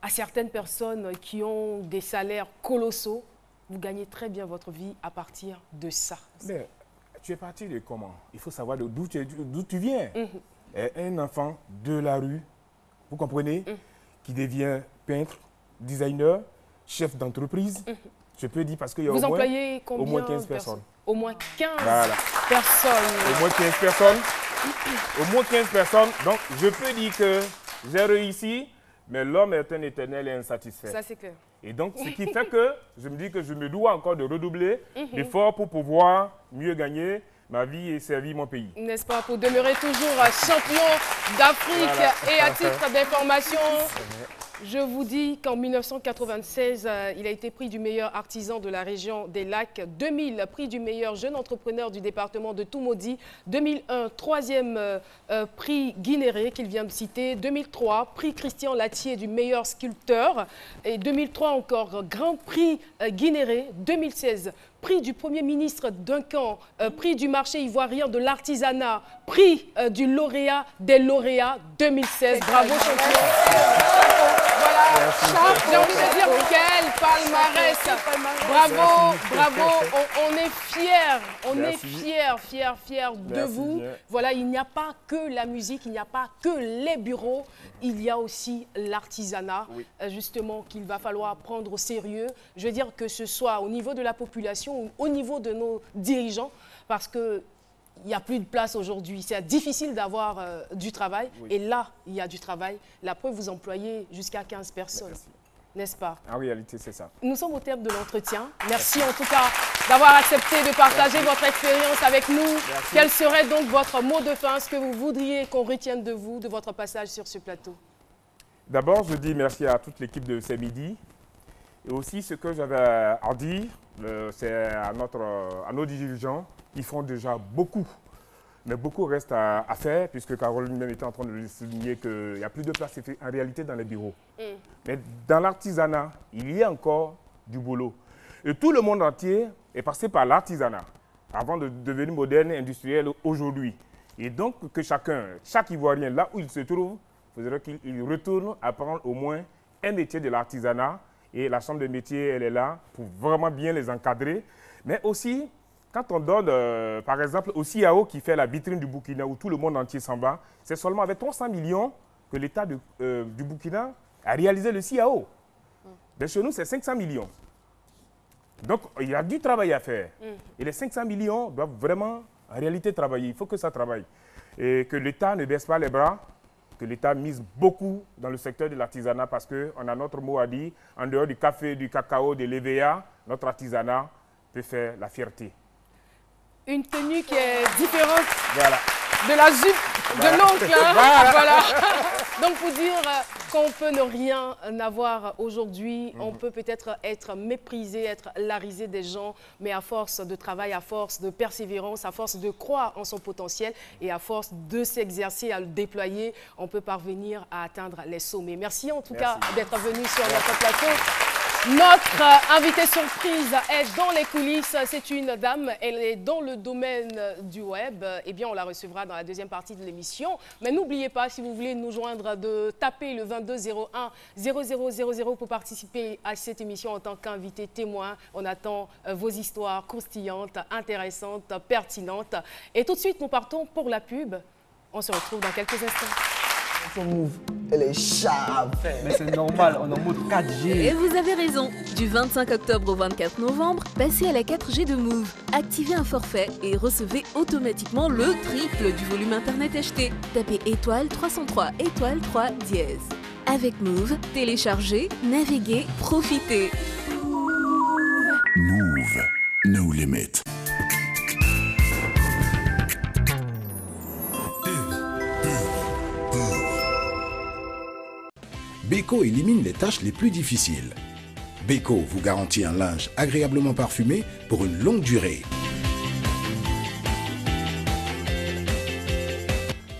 à certaines personnes qui ont des salaires colossaux, vous gagnez très bien votre vie à partir de ça. Mais tu es parti de comment? Il faut savoir d'où tu viens. Un enfant de la rue, vous comprenez, qui devient peintre, designer, chef d'entreprise. Je peux dire parce qu'il y a vous au moins 15 personnes. Au moins 15 voilà. personnes. Au moins 15 personnes. Au moins 15 personnes. Donc, je peux dire que j'ai réussi, mais l'homme est un éternel et insatisfait. Ça, c'est clair. Et donc, ce qui fait que je me dis que je me dois encore de redoubler d'efforts pour pouvoir mieux gagner ma vie et servir mon pays. N'est-ce pas, pour demeurer toujours champion d'Afrique. Voilà. Et à titre d'information, je vous dis qu'en 1996, il a été prix du meilleur artisan de la région des Lacs. 2000, prix du meilleur jeune entrepreneur du département de Toumaudi. 2001, troisième prix Guinéré qu'il vient de citer. 2003, prix Christian Latier du meilleur sculpteur. Et 2003 encore, grand prix Guinéré. 2016, prix du Premier ministre Duncan, prix du marché ivoirien de l'artisanat, prix du lauréat des lauréats 2016. Bravo champion. Voilà, j'ai envie de dire quel palmarès. Bravo, bravo, on est fiers de vous. Voilà, il n'y a pas que la musique, il n'y a pas que les bureaux, il y a aussi l'artisanat, justement, qu'il va falloir prendre au sérieux. Je veux dire que ce soit au niveau de la population ou au niveau de nos dirigeants, parce que il n'y a plus de place aujourd'hui. C'est difficile d'avoir du travail. Et là, il y a du travail. La preuve, vous employez jusqu'à 15 personnes. N'est-ce pas? En réalité, c'est ça. Nous sommes au terme de l'entretien. Merci en tout cas d'avoir accepté de partager votre expérience avec nous. Merci. Quel serait donc votre mot de fin? Ce que vous voudriez qu'on retienne de vous, de votre passage sur ce plateau? D'abord, je dis merci à toute l'équipe de C'est Midi. Et aussi, ce que j'avais à dire, c'est à nos dirigeants. Ils font déjà beaucoup, mais beaucoup reste à faire, puisque Caroline même était en train de le souligner qu'il n'y a plus de place en réalité dans les bureaux. Mais dans l'artisanat, il y a encore du boulot. Et tout le monde entier est passé par l'artisanat, avant de devenir moderne et industriel aujourd'hui. Et donc, que chaque Ivoirien, là où il se trouve, il faudrait qu'il retourne apprendre au moins un métier de l'artisanat. Et la chambre de métier, elle est là pour vraiment bien les encadrer. Mais aussi, quand on donne, par exemple, au CIAO qui fait la vitrine du Burkina, où tout le monde entier s'en va, c'est seulement avec 300 millions que l'État du Burkina a réalisé le CIAO. Mais chez nous, c'est 500 millions. Donc, il y a du travail à faire. Et les 500 millions doivent vraiment, en réalité, travailler. Il faut que ça travaille. Et que l'État ne baisse pas les bras, que l'État mise beaucoup dans le secteur de l'artisanat, parce qu'on a notre mot à dire. En dehors du café, du cacao, de l'EVA, notre artisanat peut faire la fierté. Une tenue qui est différente de la jupe de l'oncle. Voilà. Donc, pour dire qu'on peut ne rien avoir aujourd'hui, on peut peut-être être méprisé, être larisé des gens, mais à force de travail, à force de persévérance, à force de croire en son potentiel et à force de s'exercer, à le déployer, on peut parvenir à atteindre les sommets. Merci en tout cas d'être venu sur notre plateau. Notre invitée surprise est dans les coulisses. C'est une dame, elle est dans le domaine du web. Eh bien, on la recevra dans la deuxième partie de l'émission. Mais n'oubliez pas, si vous voulez nous joindre, de taper le 22 01 0000 pour participer à cette émission en tant qu'invité témoin. On attend vos histoires croustillantes, intéressantes, pertinentes. Et tout de suite, nous partons pour la pub. On se retrouve dans quelques instants. Son move, elle est chave. Mais c'est normal, on est en mode 4G. Et vous avez raison. Du 25 octobre au 24 novembre, passez à la 4G de Move. Activez un forfait et recevez automatiquement le triple du volume internet acheté. Tapez étoile 303 étoile 3 dièse. Avec Move, téléchargez, naviguez, profitez. Move, no limit. Beko élimine les tâches les plus difficiles. Beko vous garantit un linge agréablement parfumé pour une longue durée.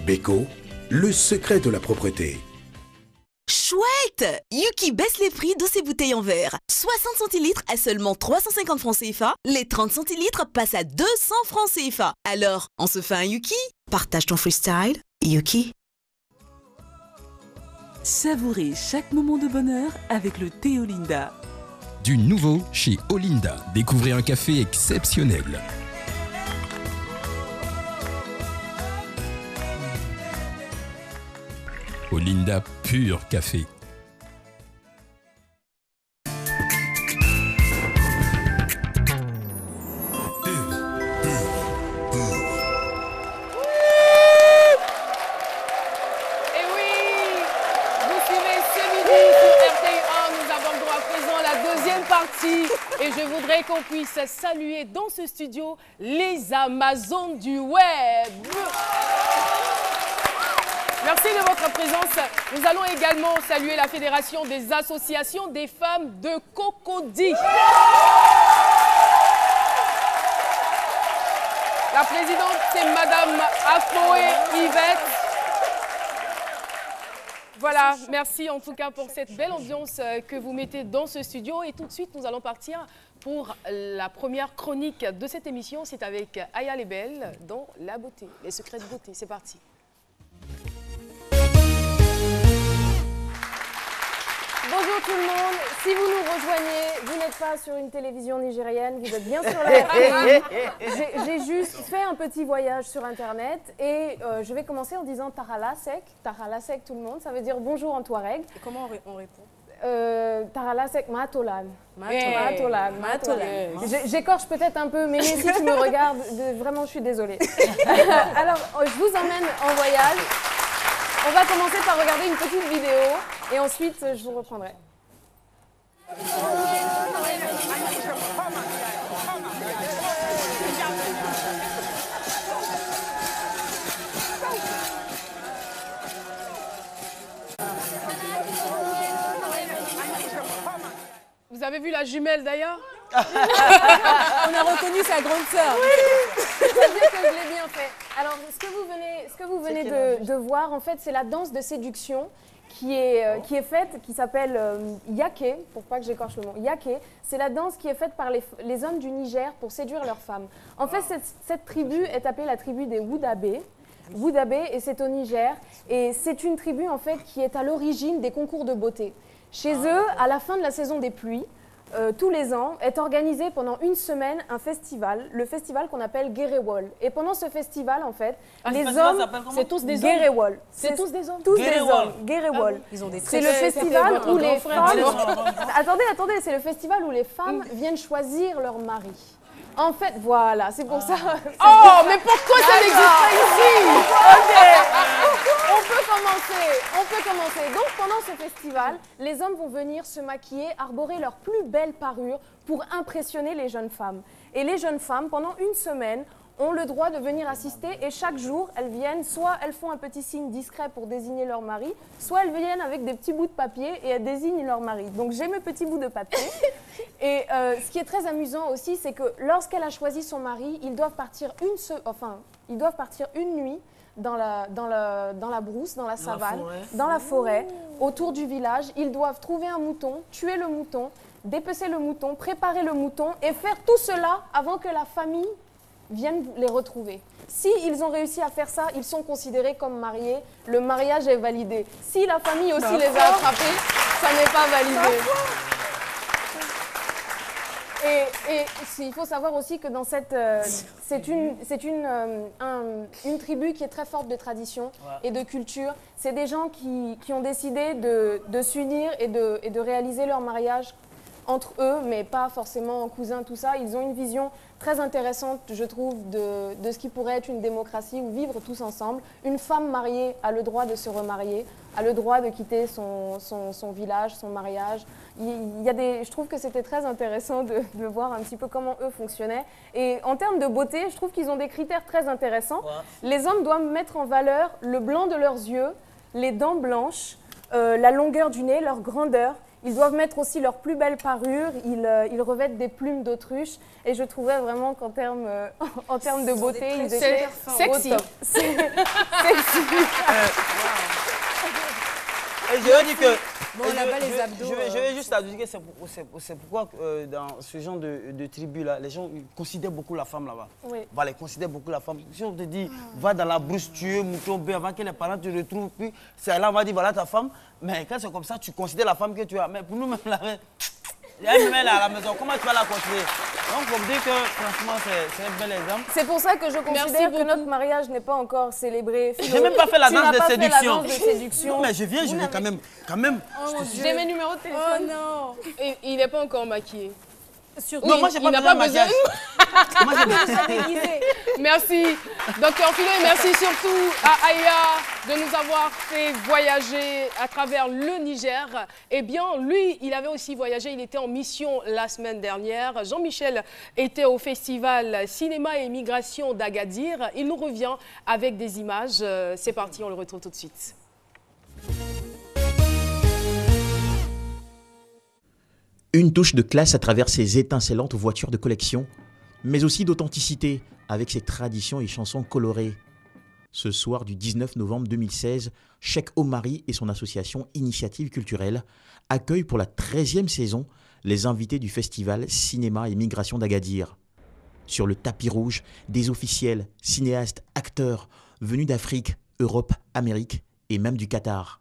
Beko, le secret de la propreté. Chouette! Yuki baisse les prix de ses bouteilles en verre. 60 centilitres à seulement 350 francs CFA. Les 30 centilitres passent à 200 francs CFA. Alors, on se fait un Yuki? Partage ton freestyle, Yuki. Savourez chaque moment de bonheur avec le thé Olinda. Du nouveau chez Olinda. Découvrez un café exceptionnel. Olinda Pur Café. Et je voudrais qu'on puisse saluer dans ce studio les Amazones du web. Merci de votre présence. Nous allons également saluer la Fédération des associations des femmes de Cocody. La présidente, c'est Madame Akpoé Yvette. Voilà, merci en tout cas pour cette belle ambiance que vous mettez dans ce studio. Et tout de suite, nous allons partir pour la première chronique de cette émission. C'est avec Aya Lebel dans la beauté, les secrets de beauté. C'est parti. Bonjour tout le monde, si vous nous rejoignez, vous n'êtes pas sur une télévision nigérienne, vous êtes bien sur la RTI. J'ai juste fait un petit voyage sur internet et je vais commencer en disant Taralasek tout le monde, ça veut dire bonjour en touareg. Et comment on répond Taralasek Matolan. Matolan. J'écorche peut-être un peu, mais si tu me regardes, vraiment je suis désolée. Alors, je vous emmène en voyage. On va commencer par regarder une petite vidéo et ensuite je vous reprendrai. Vous avez vu la jumelle d'ailleurs? On a reconnu sa grande sœur. Oui, c'est-à-dire que je l'ai bien fait. Alors, ce que vous venez de voir, en fait, c'est la danse de séduction qui est faite, qui s'appelle Yake, pour pas que j'écorche le mot. Yake, c'est la danse qui est faite par les hommes du Niger pour séduire leurs femmes. En fait, cette tribu est appelée la tribu des Woudabé. Et c'est au Niger. Et c'est une tribu, en fait, qui est à l'origine des concours de beauté. Chez eux, à la fin de la saison des pluies, tous les ans, est organisé pendant une semaine un festival, le festival qu'on appelle Gerewol. Et pendant ce festival, en fait, les hommes, c'est tous des Gerewol. C'est tous des hommes. Tous des hommes. Gerewol. C'est le festival où les femmes. Attendez, c'est le festival où les femmes viennent choisir leur mari. En fait, voilà, c'est pour ça. Oh, mais pourquoi ça n'existe pas ici? On peut commencer. Donc, pendant ce festival, les hommes vont venir se maquiller, arborer leur plus belle parure pour impressionner les jeunes femmes. Et les jeunes femmes, pendant une semaine, ont le droit de venir assister et chaque jour, elles viennent, soit elles font un petit signe discret pour désigner leur mari, soit elles viennent avec des petits bouts de papier et elles désignent leur mari. Donc j'ai mes petits bouts de papier. Et ce qui est très amusant aussi, c'est que lorsqu'elle a choisi son mari, ils doivent partir une nuit dans la brousse, dans la savane, dans la forêt, autour du village. Ils doivent trouver un mouton, tuer le mouton, dépecer le mouton, préparer le mouton et faire tout cela avant que la famille viennent les retrouver. S'ils ont réussi à faire ça, ils sont considérés comme mariés. Le mariage est validé. Si la famille aussi les a attrapés, ça n'est pas validé. Et il faut savoir aussi que dans cette, c'est une tribu qui est très forte de tradition et de culture. C'est des gens qui ont décidé de s'unir et de réaliser leur mariage entre eux, mais pas forcément en cousins, tout ça. Ils ont une vision très intéressante, je trouve, de ce qui pourrait être une démocratie ou vivre tous ensemble. Une femme mariée a le droit de se remarier, a le droit de quitter son village, son mariage. Je trouve que c'était très intéressant de voir un petit peu comment eux fonctionnaient. Et en termes de beauté, je trouve qu'ils ont des critères très intéressants. Les hommes doivent mettre en valeur le blanc de leurs yeux, les dents blanches, la longueur du nez, leur grandeur. Ils doivent mettre aussi leur plus belle parure, ils revêtent des plumes d'autruche et je trouvais vraiment qu'en termes de beauté, ils étaient sexy. Et je veux dire que Bon, là-bas, les abdos... Je vais juste ajouter que c'est pourquoi dans ce genre de tribu-là, les gens considèrent beaucoup la femme là-bas. Oui. Voilà, ils considèrent beaucoup la femme. Si on te dit, va dans la brousse tuer, mouton bœuf, avant que les parents te retrouvent, puis c'est là on va dire, voilà ta femme. Mais quand c'est comme ça, tu considères la femme que tu as. Mais pour nous, même là, il y a une mère là à la maison, comment tu vas la considérer? Donc, on me dit que, franchement, c'est un bel exemple. C'est pour ça que je considère que notre mariage n'est pas encore célébré. J'ai même pas fait la danse de séduction. séduction. Mais je viens, je vais quand même. J'ai mes numéros de téléphone. Oh non. Et il n'est pas encore maquillé. Surtout, non, moi, j'ai pas besoin de maquillage. Moi, j'ai besoin. Merci, Docteur Philo, et merci surtout à Aya de nous avoir fait voyager à travers le Niger. Eh bien, lui, il avait aussi voyagé, il était en mission la semaine dernière. Jean-Michel était au festival Cinéma et Migration d'Agadir. Il nous revient avec des images. C'est parti, on le retrouve tout de suite. Une touche de classe à travers ses étincelantes voitures de collection, mais aussi d'authenticité avec ses traditions et chansons colorées. Ce soir du 19 novembre 2016, Cheikh Omari et son association Initiative Culturelle accueillent pour la 13e saison les invités du festival Cinéma et Migration d'Agadir. Sur le tapis rouge, des officiels, cinéastes, acteurs venus d'Afrique, Europe, Amérique et même du Qatar.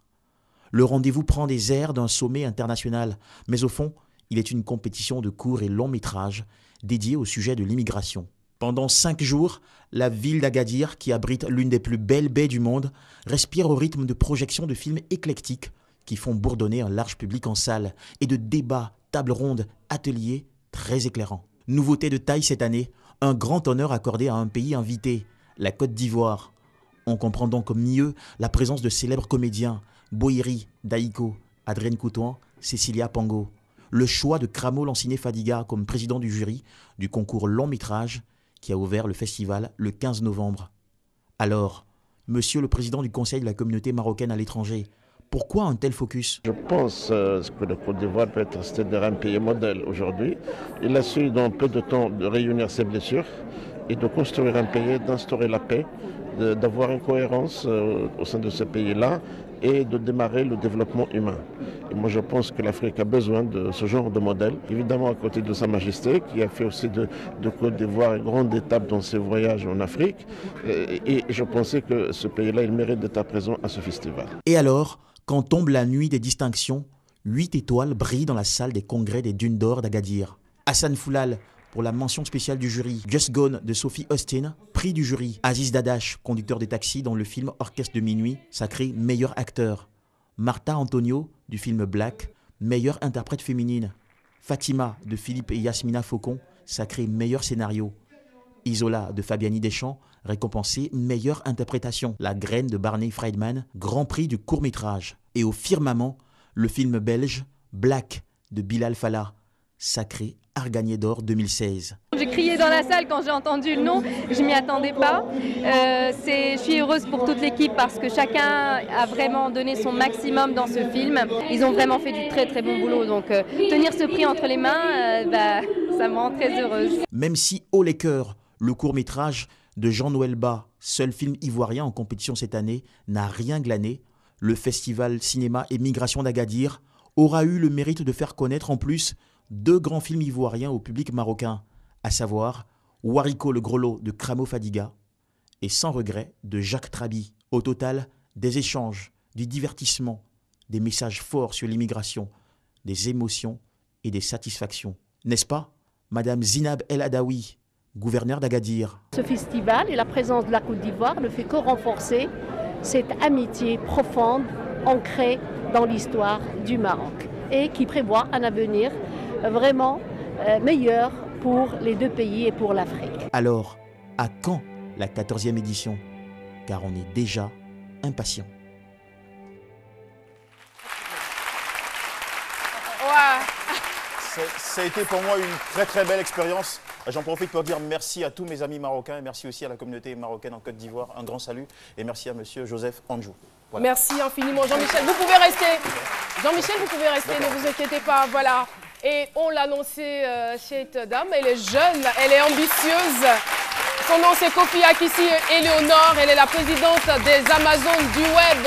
Le rendez-vous prend des airs d'un sommet international, mais au fond, il est une compétition de courts et longs métrages dédiée au sujet de l'immigration. Pendant 5 jours, la ville d'Agadir, qui abrite l'une des plus belles baies du monde, respire au rythme de projections de films éclectiques qui font bourdonner un large public en salle et de débats, tables rondes, ateliers très éclairants. Nouveauté de taille cette année, un grand honneur accordé à un pays invité, la Côte d'Ivoire. On comprend donc mieux la présence de célèbres comédiens, Boïri, Daïko, Adrien Coutouan, Cécilia Pango. Le choix de Kramo Lanciné Fadiga comme président du jury du concours long métrage qui a ouvert le festival le 15 novembre. Alors, monsieur le président du Conseil de la communauté marocaine à l'étranger, pourquoi un tel focus? Je pense que la Côte d'Ivoire peut être c'est-à-dire un pays modèle aujourd'hui. Il a su dans peu de temps de réunir ses blessures et de construire un pays, d'instaurer la paix, d'avoir une cohérence au sein de ce pays-là et de démarrer le développement humain. Et moi je pense que l'Afrique a besoin de ce genre de modèle, évidemment à côté de Sa Majesté qui a fait aussi de Côte d'Ivoire une grande étape dans ses voyages en Afrique. Et je pensais que ce pays-là, il mérite d'être présent à ce festival. Et alors, quand tombe la nuit des distinctions, 8 étoiles brillent dans la salle des congrès des Dunes d'Or d'Agadir. Hassan Foulal pour la mention spéciale du jury, Just Gone de Sophie Austin, prix du jury, Aziz Dadash, conducteur de taxi dans le film Orchestre de minuit, sacré meilleur acteur, Martha Antonio du film Black, meilleure interprète féminine, Fatima de Philippe et Yasmina Faucon, sacré meilleur scénario, Isola de Fabiani Deschamps, récompensé meilleure interprétation, La Graine de Barney Friedman, grand prix du court-métrage, et au firmament, le film belge Black de Bilal Fallah, sacré Argagné d'or 2016. J'ai crié dans la salle quand j'ai entendu le nom, je m'y attendais pas. Je suis heureuse pour toute l'équipe parce que chacun a vraiment donné son maximum dans ce film. Ils ont vraiment fait du très très bon boulot, donc tenir ce prix entre les mains, ça me rend très heureuse. Même si haut les cœurs, le court-métrage de Jean-Noël Bas, seul film ivoirien en compétition cette année, n'a rien glané, le festival Cinéma et Migration d'Agadir aura eu le mérite de faire connaître en plus 2 grands films ivoiriens au public marocain, à savoir Wariko le Grelot de Kramo Fadiga et Sans regret de Jacques Trabi. Au total, des échanges, du divertissement, des messages forts sur l'immigration, des émotions et des satisfactions. N'est-ce pas, Madame Zinab El Adawi, gouverneure d'Agadir? Ce festival et la présence de la Côte d'Ivoire ne fait que renforcer cette amitié profonde, ancrée dans l'histoire du Maroc et qui prévoit un avenir vraiment meilleur pour les 2 pays et pour l'Afrique. Alors, à quand la 14e édition? Car on est déjà impatient. Ça a été pour moi une très belle expérience. J'en profite pour dire merci à tous mes amis marocains et merci aussi à la communauté marocaine en Côte d'Ivoire. Un grand salut et merci à monsieur Joseph Anjou. Voilà. Merci infiniment Jean-Michel. Vous pouvez rester. Jean-Michel, vous pouvez rester, ne vous inquiétez pas. Voilà. Et on l'a annoncé, cette dame, elle est jeune, elle est ambitieuse. Son nom c'est Kofi Akissi Éléonore, elle est la présidente des Amazones du Web.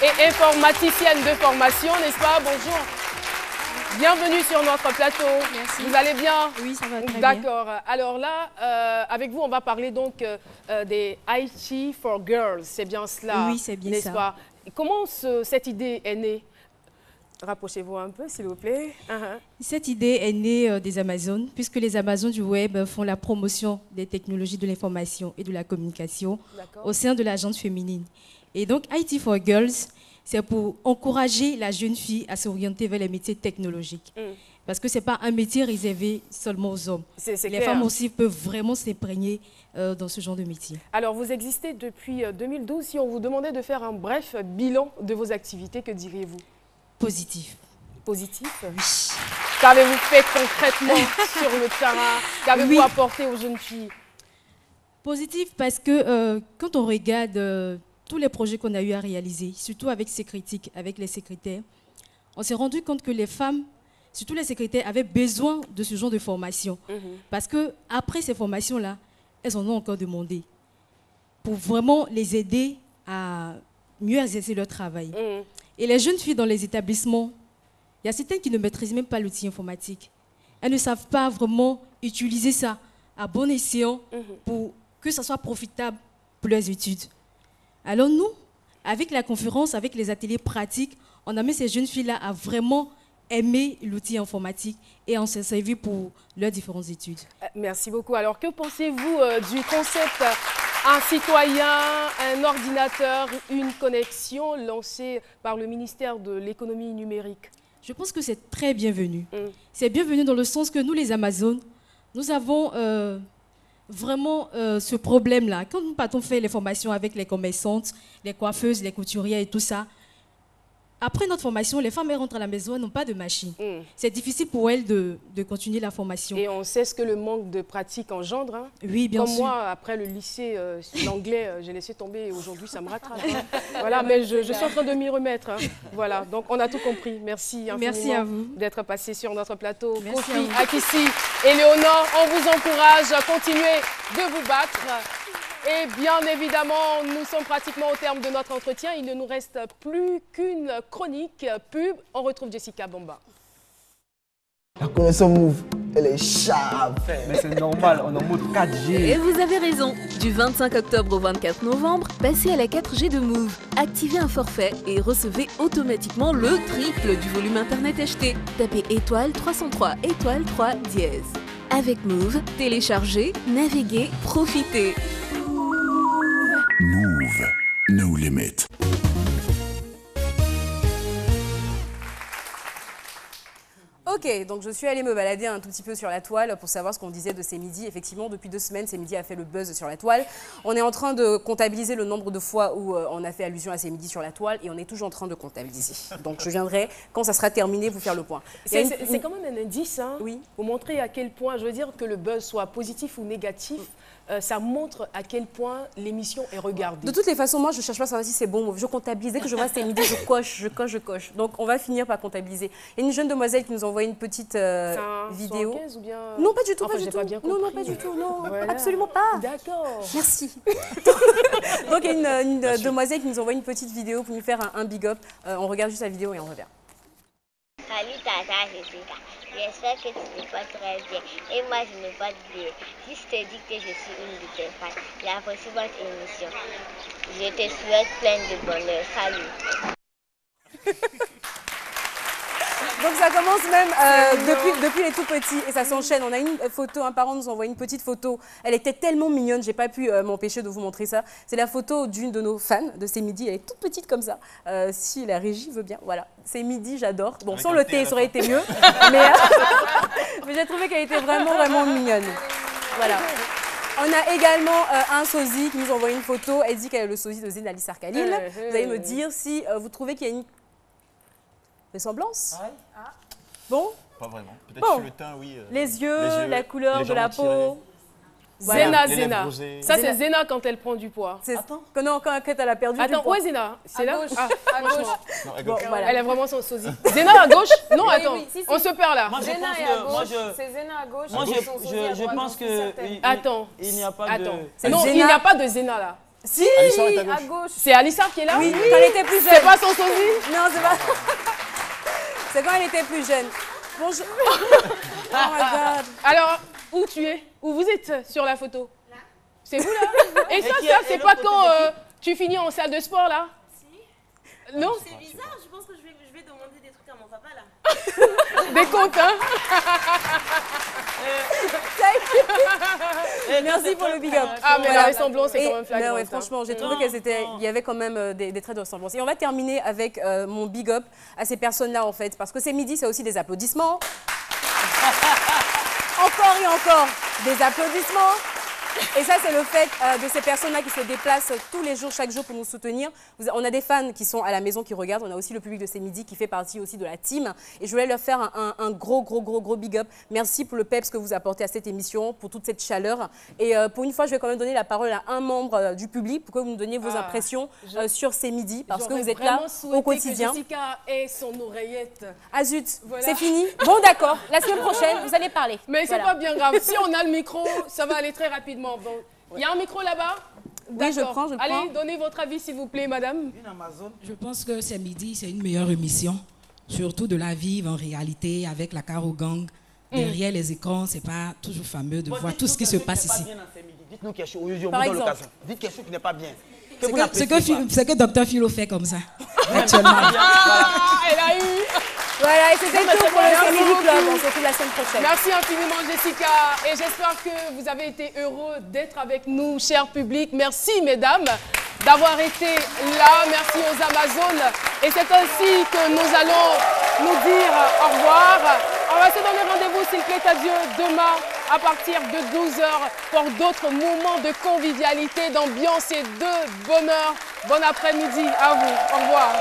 et informaticienne de formation, n'est-ce pas? Bonjour. Bienvenue sur notre plateau. Merci. Vous allez bien? Oui, ça va très bien. D'accord. Alors là, avec vous, on va parler donc des IT for Girls. C'est bien cela? Oui, c'est bien ça. N'est-ce pas? Comment cette idée est née? Rapprochez-vous un peu, s'il vous plaît. Cette idée est née des Amazones, puisque les Amazones du web font la promotion des technologies de l'information et de la communication au sein de l'agence féminine. Et donc, IT for Girls, c'est pour encourager la jeune fille à s'orienter vers les métiers technologiques. Parce que ce n'est pas un métier réservé seulement aux hommes. Les femmes aussi peuvent vraiment s'imprégner dans ce genre de métier. Alors, vous existez depuis 2012. Si on vous demandait de faire un bref bilan de vos activités, que diriez-vous? Positif. Positif? Oui. Qu'avez-vous fait concrètement sur le terrain? Qu'avez-vous apporté aux jeunes filles? Positif parce que quand on regarde tous les projets qu'on a eu à réaliser, surtout avec ces critiques, avec les secrétaires, on s'est rendu compte que les femmes, surtout les secrétaires, avaient besoin de ce genre de formation. Parce qu'après ces formations-là, elles en ont encore demandé pour vraiment les aider à mieux exercer leur travail. Et les jeunes filles dans les établissements, il y a certaines qui ne maîtrisent même pas l'outil informatique. Elles ne savent pas vraiment utiliser ça à bon escient pour que ça soit profitable pour leurs études. Alors nous, avec la conférence, avec les ateliers pratiques, on a mis ces jeunes filles-là à vraiment aimer l'outil informatique et en se servir pour leurs différentes études. Merci beaucoup. Alors, que pensez-vous du concept un citoyen, un ordinateur, une connexion lancé par le ministère de l'économie numérique? Je pense que c'est très bienvenu. C'est bienvenu dans le sens que nous, les Amazones, nous avons vraiment ce problème-là. Quand nous partons faire les formations avec les commerçantes, les coiffeuses, les couturières et tout ça, après notre formation, les femmes elles rentrent à la maison, elles n'ont pas de machine. C'est difficile pour elles de continuer la formation. Et on sait ce que le manque de pratique engendre. Hein. Oui, bien sûr. Comme moi, après le lycée, l'anglais, j'ai laissé tomber et aujourd'hui, ça me rattrape. Hein. Voilà, mais je suis en train de m'y remettre. Hein. Voilà, donc on a tout compris. Merci infiniment d'être passé sur notre plateau. Kofi, Akissi et Léonore, on vous encourage à continuer de vous battre. Et bien évidemment, nous sommes pratiquement au terme de notre entretien. Il ne nous reste plus qu'une chronique pub. On retrouve Jessica Bomba. La connexion Move, elle est sharp. Mais c'est normal, on est en mode 4G. Et vous avez raison. Du 25 octobre au 24 novembre, passez à la 4G de Move. Activez un forfait et recevez automatiquement le triple du volume Internet acheté. Tapez étoile 303 étoile 3 dièse. Avec Move, téléchargez, naviguez, profitez. Move, no limit. Ok, donc je suis allée me balader un tout petit peu sur la toile pour savoir ce qu'on disait de ces midis. Effectivement, depuis 2 semaines, ces midis a fait le buzz sur la toile. On est en train de comptabiliser le nombre de fois où on a fait allusion à ces midis sur la toile et on est toujours en train de comptabiliser. Donc je viendrai, quand ça sera terminé, vous faire le point. C'est quand même un indice, hein, pour montrer à quel point, je veux dire, que le buzz soit positif ou négatif, ça montre à quel point l'émission est regardée. De toutes les façons, moi, je ne cherche pas à savoir si c'est bon ou mauvais. Je comptabilise. Dès que je vois ces midis, je coche. Donc, on va finir par comptabiliser. Il y a une jeune demoiselle qui nous a envoyé une petite vidéo. 115 ou bien... Non, pas du tout. Enfin, pas du tout. Pas bien non, pas du tout. Non, voilà. Absolument pas. D'accord. Merci. Donc, il y a une demoiselle qui nous envoie une petite vidéo pour nous faire un big up. On regarde juste la vidéo et on revient. Salut Tata Jessica, j'espère que tu te portes très bien. Et moi je me porte bien. Si je te dis que je suis une de tes fans, j'apprécie votre émission. Je te souhaite plein de bonheur. Salut. Donc ça commence même depuis les tout petits et ça s'enchaîne. On a une photo, un parent nous envoie une petite photo. Elle était tellement mignonne, j'ai pas pu m'empêcher de vous montrer ça. C'est la photo d'une de nos fans de ces midis. Elle est toute petite comme ça. Si la régie veut bien, voilà. C'est midi, j'adore. Bon, sans le thé, ça aurait été mieux. mais j'ai trouvé qu'elle était vraiment mignonne. Voilà. On a également un sosie qui nous envoie une photo. Elle dit qu'elle est le sosie de Zenali Sarkaline. Vous allez me dire si vous trouvez qu'il y a une ressemblance. Bon. Pas vraiment. Peut-être sur le teint, oui. Les yeux, la couleur de la peau. Voilà. Zéna. Ça, c'est Zéna quand elle prend du poids. Attends. Quand elle a perdu du poids. Attends, où est Zéna? C'est là? À gauche. Non, à gauche. Bon, voilà. Elle est vraiment son sosie. Zéna à gauche? Non, attends. Si. On se perd là. Zéna est à gauche. C'est Zéna à gauche. Moi, je pense que... Attends. Il n'y a pas de... Non, il n'y a pas de Zéna là. Si, à gauche. C'est Alissa qui est là? Oui, quand elle était plus jeune. C'est pas son sosie? Non, c'est pas. C'est quand elle était plus jeune. Bonjour. Oh my God. Alors, où tu es? Où vous êtes sur la photo? Là. C'est vous là? Et ça c'est pas quand tu finis en salle de sport là? Si. Non? C'est bizarre, je pense que je vais demander des trucs à mon papa là. Des comptes, hein? Merci pour le big up. Ah, mais la ressemblance est quand même flagrante. Ouais, franchement, j'ai trouvé qu'il y avait quand même des traits de ressemblance. Et on va terminer avec mon big up à ces personnes-là, en fait, parce que c'est midi, c'est aussi des applaudissements. Encore et encore, des applaudissements. Et ça, c'est le fait de ces personnes-là qui se déplacent tous les jours, chaque jour pour nous soutenir. On a des fans qui sont à la maison, qui regardent. On a aussi le public de ces midis qui fait partie aussi de la team. Et je voulais leur faire un gros big up. Merci pour le peps que vous apportez à cette émission, pour toute cette chaleur. Et pour une fois, je vais quand même donner la parole à un membre du public pour que vous nous donniez vos impressions sur ces midis, parce que vous êtes là au quotidien. Que Jessica ait son oreillette. Ah zut, voilà. C'est fini. Bon, d'accord. La semaine prochaine, vous allez parler. Mais c'est pas bien grave. Si on a le micro, ça va aller très rapidement. Bon, il y a un micro là-bas? Oui, je prends. Allez, donnez votre avis s'il vous plaît, madame. Je pense que c'est midi, c'est une meilleure émission. Surtout de la vivre en réalité avec la Caro Gang. Derrière les écrans, c'est pas toujours fameux de voir tout ce qui se passe ici. Dites-nous quelque chose, aujourd'hui, on vous donne l'occasion. Dites quelque chose qui n'est pas bien. C'est que Dr Philo fait comme ça, actuellement. Elle a eu. Voilà, et c'était tout pour le Family Club. On se retrouve la semaine prochaine. Merci infiniment, Jessica. Et j'espère que vous avez été heureux d'être avec nous, cher public. Merci, mesdames, d'avoir été là. Merci aux Amazones. Et c'est ainsi que nous allons nous dire au revoir. On va se donner rendez-vous, s'il plaît à Dieu, demain à partir de 12h pour d'autres moments de convivialité, d'ambiance et de bonheur. Bon après-midi à vous. Au revoir.